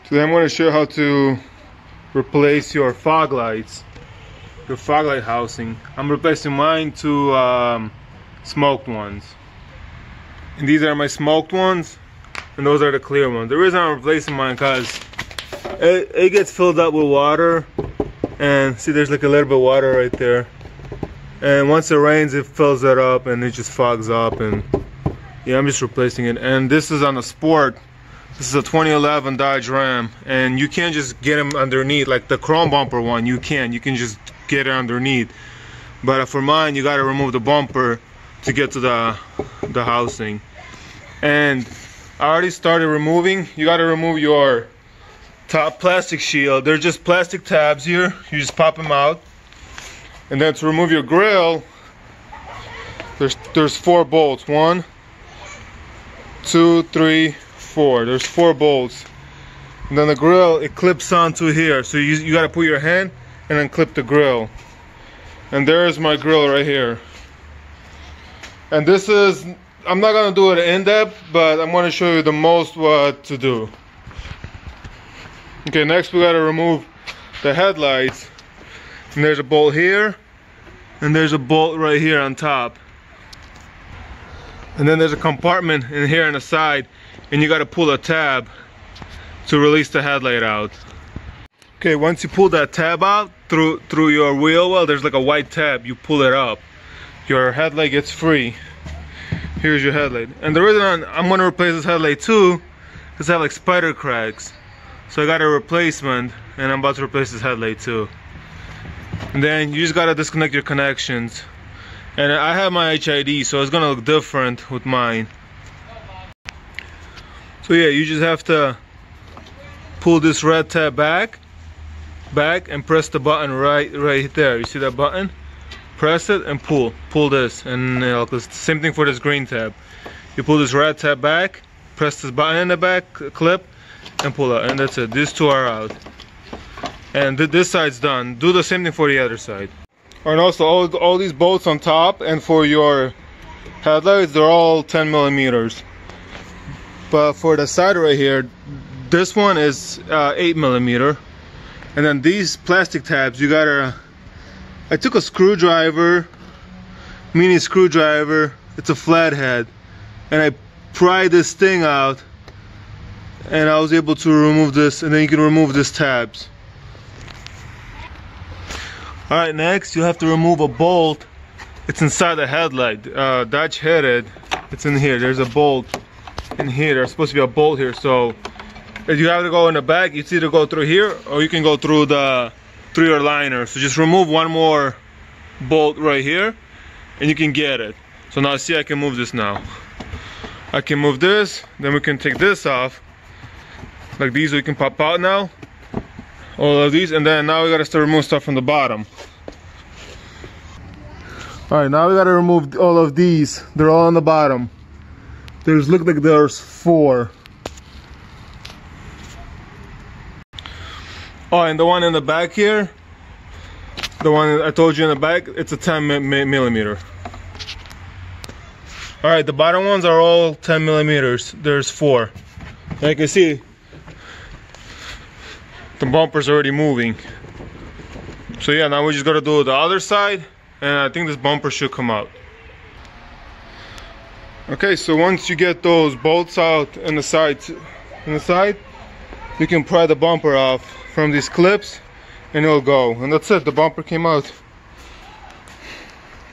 Today I'm going to show you how to replace your fog lights, your fog light housing. I'm replacing mine to smoked ones. And these are my smoked ones, and those are the clear ones. The reason I'm replacing mine because it gets filled up with water, and see there's like a little bit of water right there. And once it rains, it fills it up and it just fogs up, and yeah, I'm just replacing it. And this is on a Sport. This is a 2011 Dodge Ram, and you can't just get them underneath like the chrome bumper one. You can just get it underneath, but for mine you got to remove the bumper to get to the housing. And I already started removing. You got to remove your top plastic shield. They're just plastic tabs here. You just pop them out, and then to remove your grill, there's 4 bolts. 1, 2, 3, 4. There's 4 bolts, and then the grill, it clips onto here. So you got to put your hand and then clip the grill. And there's my grill right here. And this is, I'm not gonna do it in depth, but I'm gonna show you the most what to do. Okay, next we gotta remove the headlights. And there's a bolt here, and there's a bolt right here on top. And then there's a compartment in here on the side, and you got to pull a tab to release the headlight out. Okay, once you pull that tab out through your wheel well, there's like a white tab. You pull it up, your headlight gets free. Here's your headlight. And the reason I'm going to replace this headlight too, because I have like spider cracks. So I got a replacement, and I'm about to replace this headlight too. And then you just got to disconnect your connections. And I have my HID, so it's gonna look different with mine. So yeah, you just have to pull this red tab back, and press the button right there. You see that button? Press it and pull this, and it's the same thing for this green tab. You pull this red tab back, press this button in the back, clip, and pull it, and that's it. These 2 are out, and this side's done. Do the same thing for the other side. And also all these bolts on top and for your headlights, they're all 10 millimeters. But for the side right here, this one is 8 millimeter. And then these plastic tabs, you gotta, I took a screwdriver, mini screwdriver, it's a flathead, and I pried this thing out, and I was able to remove this, and then you can remove these tabs. Alright, next you have to remove a bolt. It's inside the headlight. Dodge hit it. It's in here. There's a bolt in here. There's supposed to be a bolt here. So if you have to go in the back, it's either go through here or you can go through your liner. So just remove one more bolt right here and you can get it. So now see, I can move this now. I can move this, then we can take this off. Like these we can pop out now. All of these, and then now we gotta start removing stuff from the bottom. Alright, now we gotta remove all of these. They're all on the bottom. Look like there's 4. Oh, and the one in the back here, the one I told you in the back, it's a 10 millimeter. Alright, the bottom ones are all 10 millimeters. There's 4. And you can see the bumper's already moving. So yeah, now we just gotta do the other side, and I think this bumper should come out. Okay, so once you get those bolts out in the side, you can pry the bumper off from these clips, and it'll go. And that's it. The bumper came out.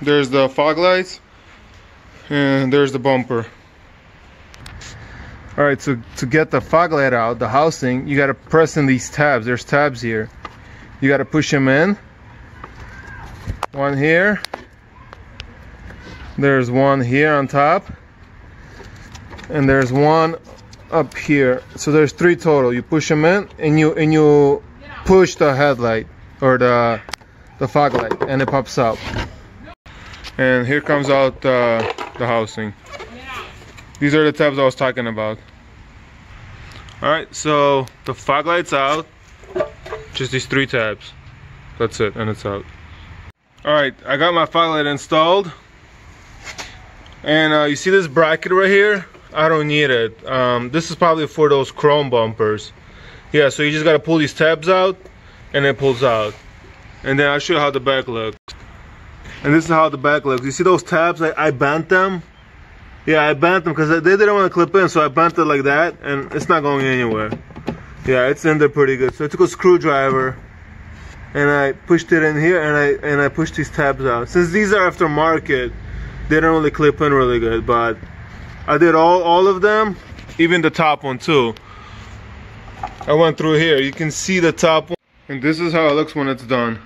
There's the fog lights, and there's the bumper. Alright, so to get the fog light out, the housing, you gotta press in these tabs. There's tabs here. You gotta push them in. One here. There's one here on top. And there's one up here. So there's 3 total. You push them in, and you push the headlight or the fog light, and it pops out. And here comes out the housing. These are the tabs I was talking about. Alright, so the fog light's out. Just these 3 tabs. That's it, and it's out. Alright, I got my fog light installed. And you see this bracket right here? I don't need it. This is probably for those chrome bumpers. Yeah, so you just gotta pull these tabs out, and it pulls out. And then I'll show you how the back looks. And this is how the back looks. You see those tabs? I bent them. Yeah, I bent them because they didn't want to clip in, so I bent it like that, and it's not going anywhere. Yeah, it's in there pretty good. So I took a screwdriver, and I pushed it in here, and I pushed these tabs out. Since these are aftermarket, they don't really clip in really good, but I did all of them, even the top one too. I went through here. You can see the top one, and this is how it looks when it's done.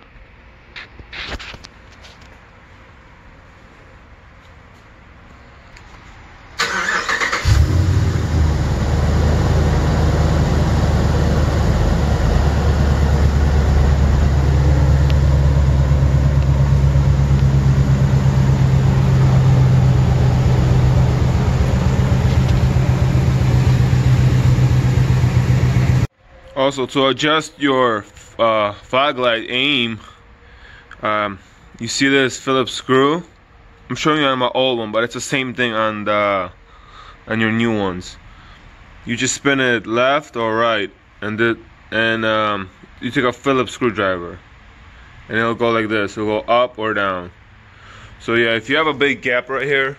Also, to adjust your fog light aim, you see this Phillips screw. I'm showing you on my old one, but it's the same thing on your new ones. You just spin it left or right, and you take a Phillips screwdriver, and it'll go like this. It'll go up or down. So yeah, if you have a big gap right here,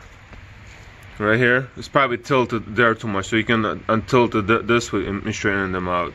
it's probably tilted there too much. So you can untilt it this way and straighten them out.